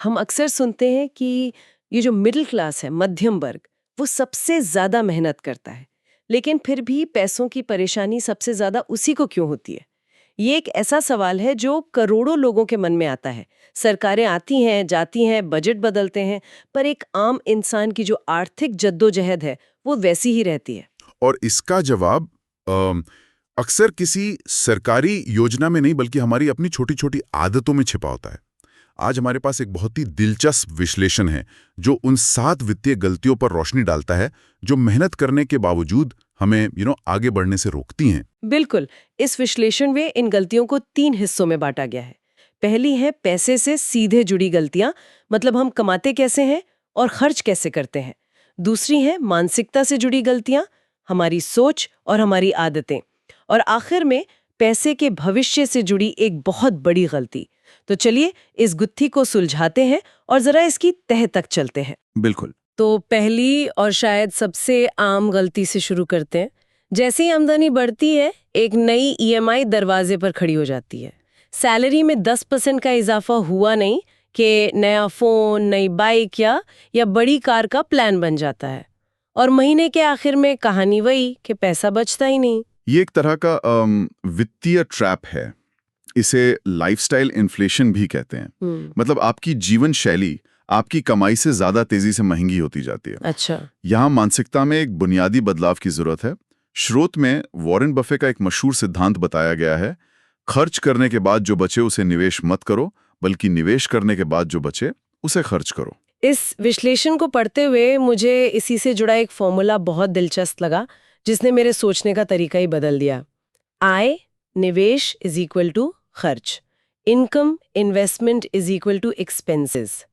हम अक्सर सुनते हैं कि ये जो मिडिल क्लास है, मध्यम वर्ग, वो सबसे ज्यादा मेहनत करता है, लेकिन फिर भी पैसों की परेशानी सबसे ज्यादा उसी को क्यों होती है? ये एक ऐसा सवाल है जो करोड़ों लोगों के मन में आता है। सरकारें आती हैं, जाती हैं, बजट बदलते हैं, पर एक आम इंसान की जो आर्थिक जद्दोजहद है, वो वैसी ही रहती है। और इसका जवाब अक्सर किसी सरकारी योजना में नहीं बल्कि हमारी अपनी छोटी छोटी आदतों में छिपा होता है। आज हमारे पास एक बहुत ही दिलचस्प विश्लेषण है जो उन 7 वित्तीय गलतियों पर रोशनी डालता है जो मेहनत करने के बावजूद हमें आगे बढ़ने से रोकती हैं। बिल्कुल। इस विश्लेषण में इन गलतियों को 3 हिस्सों में बांटा गया है। पहली है पैसे से सीधे जुड़ी गलतियां, मतलब हम कमाते कैसे हैं और खर्च कैसे करते हैं। दूसरी है मानसिकता से जुड़ी गलतियां, हमारी सोच और हमारी आदतें। और आखिर में पैसे के भविष्य से जुड़ी एक बहुत बड़ी गलती। तो चलिए इस गुत्थी को सुलझाते हैं और जरा इसकी तह तक चलते हैं। बिल्कुल। तो पहली और शायद सबसे आम गलती से शुरू करते हैं। जैसे ही आमदनी बढ़ती है, एक नई ईएमआई दरवाजे पर खड़ी हो जाती है। सैलरी में 10% का इजाफा हुआ नहीं कि नया फोन, नई बाइक या बड़ी कार का प्लान बन जाता है। और महीने के आखिर में कहानी वही कि पैसा बचता ही नहीं। ये एक तरह का वित्तीय ट्रैप है। इसे लाइफस्टाइल इन्फ्लेशन भी कहते हैं। मतलब आपकी जीवन शैली आपकी कमाई से ज्यादा तेजी से महंगी होती जाती है। अच्छा। यहाँ मानसिकता में एक बुनियादी बदलाव की जरूरत है। स्रोत में वॉरेन बफे का एक मशहूर सिद्धांत बताया गया है, खर्च करने के बाद जो बचे उसे निवेश मत करो, बल्कि निवेश करने के बाद जो बचे उसे खर्च करो। इस विश्लेषण को पढ़ते हुए मुझे इसी से जुड़ा एक फॉर्मूला बहुत दिलचस्प लगा, जिसने मेरे सोचने का तरीका ही बदल दिया। आय निवेश इज इक्वल टू खर्च, income investment is equal to expenses.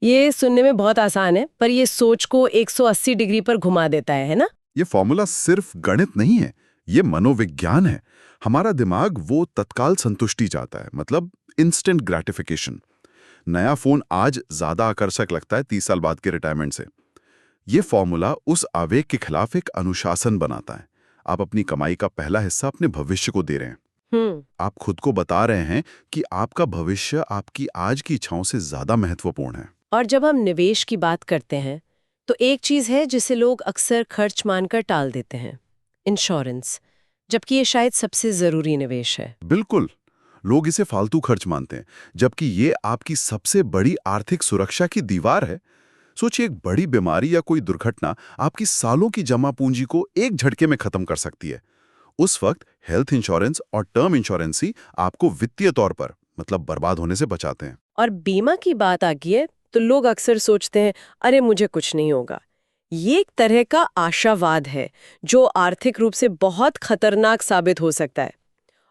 ये सुनने में बहुत आसान है, पर ये सोच को 180 डिग्री पर घुमा देता है ना? ये फॉर्मूला सिर्फ गणित नहीं है, ये मनोविज्ञान है। हमारा दिमाग वो तत्काल संतुष्टि चाहता है, मतलब इंस्टेंट ग्रेटिफिकेशन। नया फोन आज ज्यादा आकर्षक लगता है 30 साल बाद के रिटायरमेंट से। ये फॉर्मूला उस आवेग के खिलाफ एक अनुशासन बनाता है। आप अपनी कमाई का पहला हिस्सा अपने भविष्य को दे रहे हैं। आप खुद को बता रहे हैं कि आपका भविष्य आपकी आज की इच्छाओं से ज्यादा महत्वपूर्ण है। और जब हम निवेश की बात करते हैं, तो एक चीज है जिसे लोग अक्सर खर्च मानकर टाल देते हैं, इंश्योरेंस, जबकि ये शायद सबसे जरूरी निवेश है। बिल्कुल, लोग इसे फालतू खर्च मानते हैं, जबकि ये आपकी सबसे बड़ी आर्थिक सुरक्षा की दीवार है। सोचिए, एक बड़ी बीमारी या कोई दुर्घटना आपकी सालों की जमा पूंजी को एक झटके में खत्म कर सकती है। उस वक्त हेल्थ इंश्योरेंस और टर्म इंश्योरेंस ही आपको वित्तीय तौर पर, मतलब बर्बाद होने से बचाते हैं। और बीमा की बात आ गई है तो लोग अक्सर सोचते हैं, अरे मुझे कुछ नहीं होगा। ये एक तरह का आशावाद है जो आर्थिक रूप से बहुत खतरनाक साबित हो सकता है।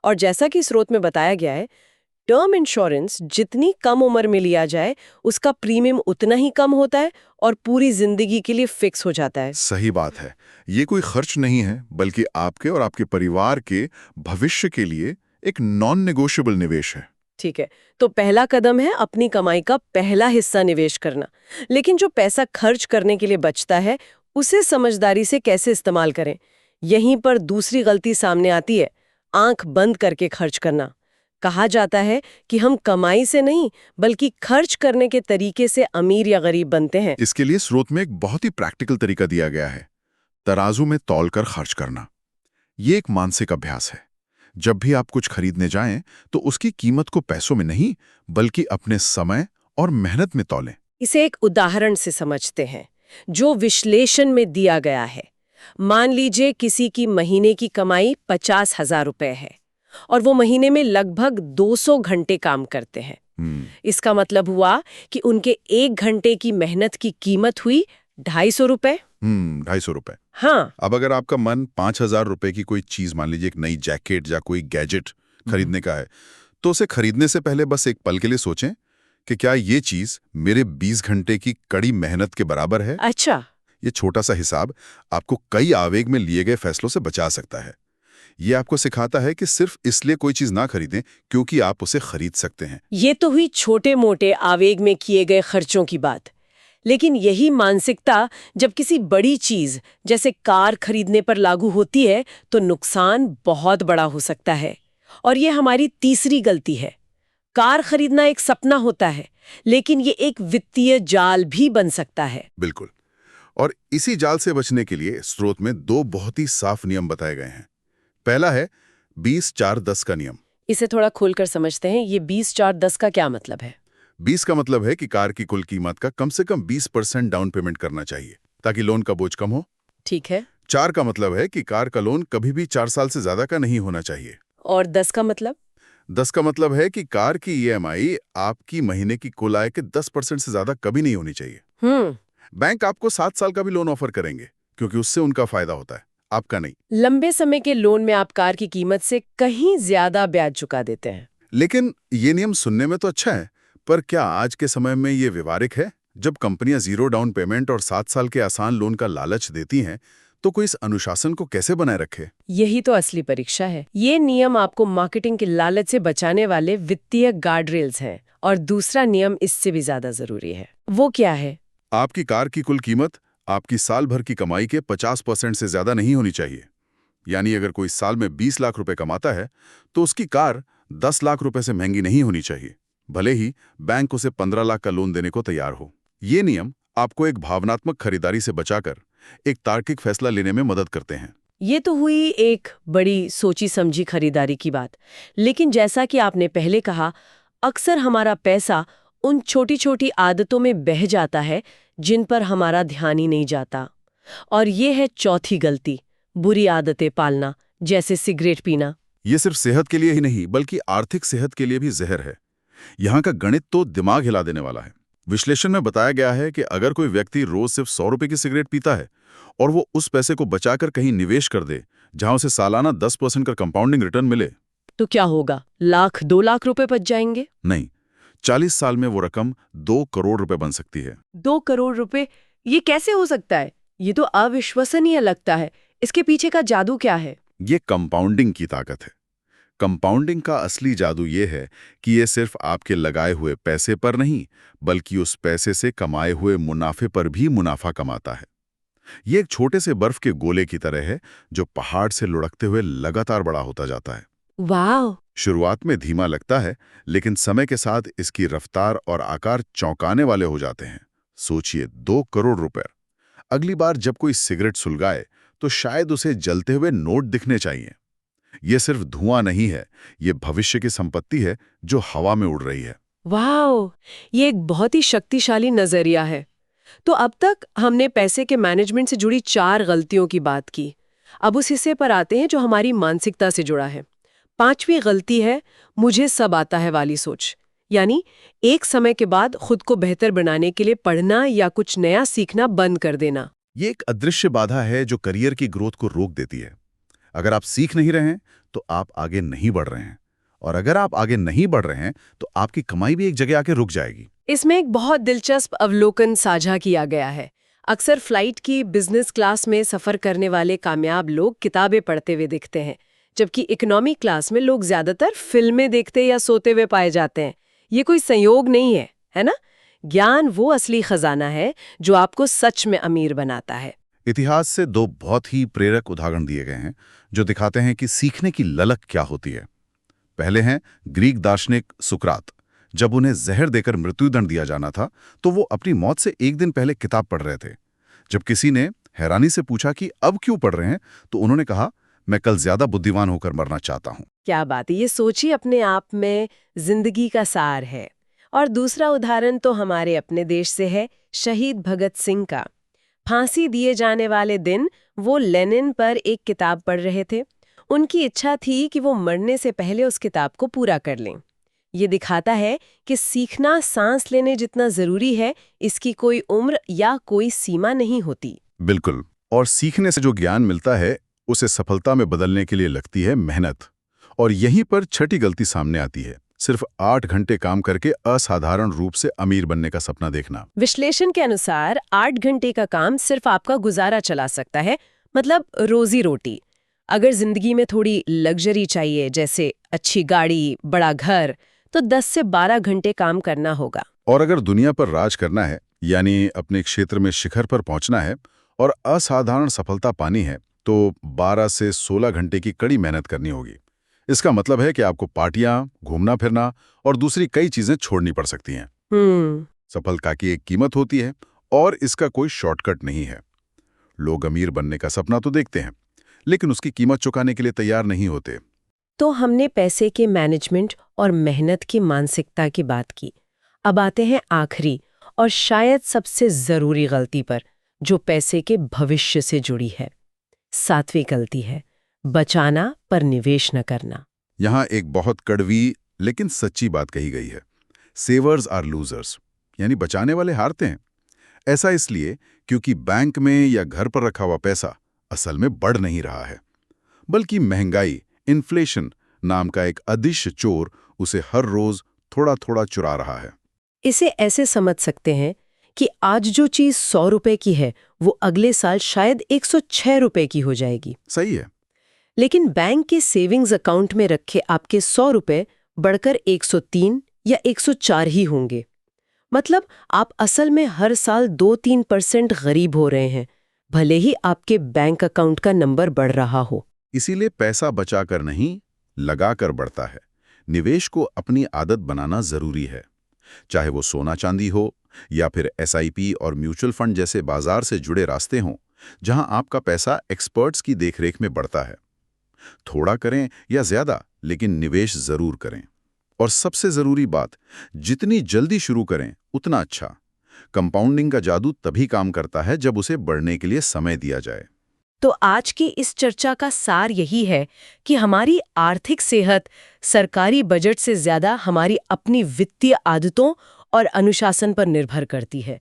और जैसा कि स्रोत में बताया गया है, टर्म इंश्योरेंस जितनी कम उम्र में लिया जाए, उसका प्रीमियम उतना ही कम होता है और पूरी जिंदगी के लिए फिक्स हो जाता है। सही बात है। ये कोई खर्च नहीं है, बल्कि आपके और आपके परिवार के भविष्य के लिए एक नॉन नेगोशिएबल निवेश है। ठीक है, तो पहला कदम है अपनी कमाई का पहला हिस्सा निवेश करना। लेकिन जो पैसा खर्च करने के लिए बचता है, उसे समझदारी से कैसे इस्तेमाल करें? यहीं पर दूसरी गलती सामने आती है, आंख बंद करके खर्च करना। कहा जाता है कि हम कमाई से नहीं, बल्कि खर्च करने के तरीके से अमीर या गरीब बनते हैं। इसके लिए स्रोत में एक बहुत ही प्रैक्टिकल तरीका दिया गया है, तराजू में तौलकर खर्च करना। ये एक मानसिक अभ्यास है। जब भी आप कुछ खरीदने जाएं, तो उसकी कीमत को पैसों में नहीं, बल्कि अपने समय और मेहनत में तौलें। इसे एक उदाहरण से समझते हैं, जो विश्लेषण में दिया गया है। मान लीजिए किसी की महीने की कमाई 50,000 रुपए है और वो महीने में लगभग 200 घंटे काम करते हैं। इसका मतलब हुआ कि उनके 1 घंटे की मेहनत की कीमत हुई 250 रुपए। 250 रुपए। हाँ। अब अगर आपका मन 5,000 रुपए की कोई चीज, मान लीजिए एक नई जैकेट या कोई गैजेट खरीदने का है, तो उसे खरीदने से पहले बस एक पल के लिए सोचें कि क्या ये चीज मेरे 20 घंटे की कड़ी मेहनत के बराबर है। अच्छा। ये छोटा सा हिसाब आपको कई आवेग में लिए गए फैसलों से बचा सकता है। ये आपको सिखाता है कि सिर्फ इसलिए कोई चीज ना खरीदें क्योंकि आप उसे खरीद सकते हैं। ये तो हुई छोटे मोटे आवेग में किए गए खर्चों की बात। लेकिन यही मानसिकता जब किसी बड़ी चीज जैसे कार खरीदने पर लागू होती है, तो नुकसान बहुत बड़ा हो सकता है। और ये हमारी तीसरी गलती है। कार खरीदना एक सपना होता है, लेकिन ये एक वित्तीय जाल भी बन सकता है। बिल्कुल। और इसी जाल से बचने के लिए स्रोत में 2 बहुत ही साफ नियम बताए गए हैं। पहला है 20-4-10 का नियम। इसे थोड़ा खोलकर समझते हैं। ये 20-4-10 का क्या मतलब है? 20 का मतलब है कि कार की कुल कीमत का कम से कम 20% डाउन पेमेंट करना चाहिए, ताकि लोन का बोझ कम हो। ठीक है। 4 का मतलब है कि कार का लोन कभी भी 4 साल से ज्यादा का नहीं होना चाहिए। और 10 का मतलब? 10 का मतलब है कि कार की ईएमआई आपकी महीने की कुल आय के 10% से ज्यादा कभी नहीं होनी चाहिए। हम्म। बैंक आपको 7 साल का भी लोन ऑफर करेंगे, क्योंकि उससे उनका फायदा होता है, आपका नहीं। लंबे समय के लोन में आप कार की कीमत से कहीं ज्यादा ब्याज चुका देते हैं। लेकिन ये नियम सुनने में तो अच्छा है, पर क्या आज के समय में ये व्यवहारिक है? जब कंपनियां 0 डाउन पेमेंट और 7 साल के आसान लोन का लालच देती हैं, तो कोई इस अनुशासन को कैसे बनाए रखे? यही तो असली परीक्षा है। ये नियम आपको मार्केटिंग के लालच से बचाने वाले वित्तीय गार्डरेल्स हैं। और दूसरा नियम इससे भी ज्यादा जरूरी है। वो क्या है? आपकी कार की कुल कीमत आपकी साल भर की कमाई के 50% से ज्यादा नहीं होनी चाहिए। यानी अगर कोई साल में 20 लाख रुपए कमाता है, तो उसकी कार 10 लाख रुपए से महंगी नहीं होनी चाहिए, भले ही बैंक उसे 15 लाख का लोन देने को तैयार हो। ये नियम आपको एक भावनात्मक खरीदारी से बचाकर एक तार्किक फैसला लेने में मदद करते हैं। ये तो हुई एक बड़ी सोची समझी खरीदारी की बात। लेकिन जैसा कि आपने पहले कहा, अक्सर हमारा पैसा उन छोटी छोटी आदतों में बह जाता है जिन पर हमारा ध्यान ही नहीं जाता। और ये है चौथी गलती, बुरी आदतें पालना, जैसे सिगरेट पीना। ये सिर्फ सेहत के लिए ही नहीं, बल्कि आर्थिक सेहत के लिए भी जहर है। यहाँ का गणित तो दिमाग हिला देने वाला है। विश्लेषण में बताया गया है कि अगर कोई व्यक्ति रोज सिर्फ 100 रुपए की सिगरेट पीता है और वो उस पैसे को बचाकर कहीं निवेश कर दे, जहां उसे सालाना 10% का कंपाउंडिंग रिटर्न मिले, तो क्या होगा? लाख 2 लाख रुपए बच जाएंगे? नहीं, 40 साल में वो रकम 2 करोड़ रुपए बन सकती है। 2 करोड़ रुपए? ये कैसे हो सकता है? ये तो अविश्वसनीय लगता है। इसके पीछे का जादू क्या है? ये कंपाउंडिंग की ताकत है। कंपाउंडिंग का असली जादू ये है कि ये सिर्फ आपके लगाए हुए पैसे पर नहीं, बल्कि उस पैसे से कमाए हुए मुनाफे पर भी मुनाफा कमाता है। ये एक छोटे से बर्फ के गोले की तरह है, जो पहाड़ से लुढ़कते हुए लगातार बड़ा होता जाता है। वाह! शुरुआत में धीमा लगता है, लेकिन समय के साथ इसकी रफ्तार और आकार चौंकाने वाले हो जाते हैं। सोचिए, 2 करोड़ रुपए। अगली बार जब कोई सिगरेट सुलगाए, तो शायद उसे जलते हुए नोट दिखने चाहिए। ये सिर्फ धुआं नहीं है, ये भविष्य की संपत्ति है जो हवा में उड़ रही है। वाह! ये एक बहुत ही शक्तिशाली नजरिया है। तो अब तक हमने पैसे के मैनेजमेंट से जुड़ी 4 गलतियों की बात की। अब उस हिस्से पर आते हैं जो हमारी मानसिकता से जुड़ा है। 5वीं गलती है मुझे सब आता है वाली सोच। यानी एक समय के बाद खुद को बेहतर बनाने के लिए पढ़ना या कुछ नया सीखना बंद कर देना। ये एक अदृश्य बाधा है जो करियर की ग्रोथ को रोक देती है। अगर आप सीख नहीं रहे हैं, तो आप आगे नहीं बढ़ रहे हैं। और अगर आप आगे नहीं बढ़ रहे हैं, तो आपकी कमाई भी एक जगह आके रुक जाएगी। इसमें एक बहुत दिलचस्प अवलोकन साझा किया गया है। अक्सर फ्लाइट की बिजनेस क्लास में सफर करने वाले कामयाब लोग किताबें पढ़ते हुए दिखते हैं, जबकि इकोनॉमी क्लास में लोग ज्यादातर फिल्में देखते या सोते हुए पाए जाते हैं। ये कोई संयोग नहीं है, है ना? ज्ञान वो असली खजाना है जो आपको सच में अमीर बनाता है। इतिहास से 2 बहुत ही प्रेरक उदाहरण दिए गए हैं, जो दिखाते हैं कि सीखने की ललक क्या होती है। पहले हैं ग्रीक दार्शनिक सुकरात। जब उन्हें जहर देकर मृत्युदंड दिया जाना था, तो वो अपनी मौत से एक दिन पहले किताब पढ़ रहे थे। जब किसी ने हैरानी से पूछा कि अब क्यों पढ़ रहे हैं, तो उन्होंने कहा, मैं कल ज्यादा बुद्धिमान होकर मरना चाहता हूं। क्या बात है! ये सोच ही अपने आप में जिंदगी का सार है। और दूसरा उदाहरण तो हमारे अपने देश से है, शहीद भगत सिंह का। फांसी दिए जाने वाले दिन वो लेनिन पर एक किताब पढ़ रहे थे। उनकी इच्छा थी कि वो मरने से पहले उस किताब को पूरा कर लें। ये दिखाता है कि सीखना सांस लेने जितना जरूरी है, इसकी कोई उम्र या कोई सीमा नहीं होती। बिल्कुल। और सीखने से जो ज्ञान मिलता है, उसे सफलता में बदलने के लिए लगती है मेहनत। और यहीं पर छठी गलती सामने आती है, सिर्फ 8 घंटे काम करके असाधारण रूप से अमीर बनने का सपना देखना। विश्लेषण के अनुसार 8 घंटे का काम सिर्फ आपका गुजारा चला सकता है, मतलब रोजी रोटी। अगर जिंदगी में थोड़ी लग्जरी चाहिए, जैसे अच्छी गाड़ी, बड़ा घर, तो 10 से 12 घंटे काम करना होगा। और अगर दुनिया पर राज करना है, यानी अपने क्षेत्र में शिखर पर पहुंचना है और असाधारण सफलता पानी है, तो 12 से 16 घंटे की कड़ी मेहनत करनी होगी। इसका मतलब है कि आपको पार्टियां, घूमना फिरना और दूसरी कई चीजें छोड़नी पड़ सकती हैं। सफलता की एक कीमत होती है और इसका कोई शॉर्टकट नहीं है। लोग अमीर बनने का सपना तो देखते हैं, लेकिन उसकी कीमत चुकाने के लिए तैयार नहीं होते। तो हमने पैसे के मैनेजमेंट और मेहनत की मानसिकता की बात की। अब आते हैं आखिरी और शायद सबसे जरूरी गलती पर, जो पैसे के भविष्य से जुड़ी है। 7वीं गलती है बचाना पर निवेश न करना। यहाँ एक बहुत कड़वी लेकिन सच्ची बात कही गई है। सेवर्स आर लूजर्स, यानी बचाने वाले हारते हैं। ऐसा इसलिए क्योंकि बैंक में या घर पर रखा हुआ पैसा असल में बढ़ नहीं रहा है, बल्कि महंगाई, इन्फ्लेशन नाम का एक अदृश्य चोर उसे हर रोज थोड़ा थोड़ा चुरा रहा है। इसे ऐसे समझ सकते हैं कि आज जो चीज 100 रुपए की है वो अगले साल शायद 106 रुपए की हो जाएगी। सही है। लेकिन बैंक के सेविंग्स अकाउंट में रखे आपके 100 रुपए बढ़कर 103 या 104 ही होंगे। मतलब आप असल में हर साल 2-3% गरीब हो रहे हैं, भले ही आपके बैंक अकाउंट का नंबर बढ़ रहा हो। इसीलिए पैसा बचाकर नहीं, लगाकर बढ़ता है। निवेश को अपनी आदत बनाना जरूरी है, चाहे वो सोना चांदी हो या फिर एसआईपी और म्यूचुअल फंड जैसे बाजार से जुड़े रास्ते हों, जहां आपका पैसा एक्सपर्ट्स की देखरेख में बढ़ता है। थोड़ा करें या ज्यादा, लेकिन निवेश जरूर करें। और सबसे जरूरी बात, जितनी जल्दी शुरू करें उतना अच्छा। कंपाउंडिंग का जादू तभी काम करता है जब उसे बढ़ने के लिए समय दिया जाए। तो आज की इस चर्चा का सार यही है कि हमारी आर्थिक सेहत सरकारी बजट से ज्यादा हमारी अपनी वित्तीय आदतों और अनुशासन पर निर्भर करती है।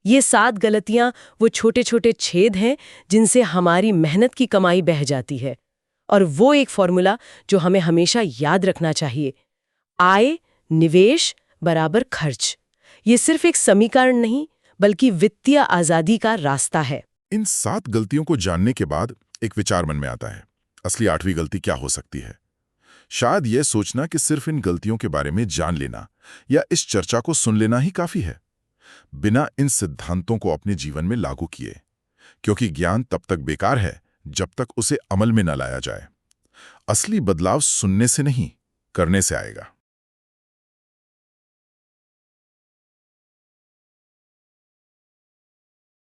ये 7 गलतियां वो छोटे छोटे छेद हैं जिनसे हमारी मेहनत की कमाई बह जाती है। और वो एक फॉर्मूला जो हमें हमेशा याद रखना चाहिए: आय निवेश बराबर खर्च। ये सिर्फ एक समीकरण नहीं, बल्कि वित्तीय आजादी का रास्ता है। इन 7 गलतियों को जानने के बाद एक विचार मन में आता है, असली 8वीं गलती क्या हो सकती है? शायद यह सोचना कि सिर्फ इन गलतियों के बारे में जान लेना या इस चर्चा को सुन लेना ही काफी है, बिना इन सिद्धांतों को अपने जीवन में लागू किए। क्योंकि ज्ञान तब तक बेकार है जब तक उसे अमल में न लाया जाए। असली बदलाव सुनने से नहीं, करने से आएगा।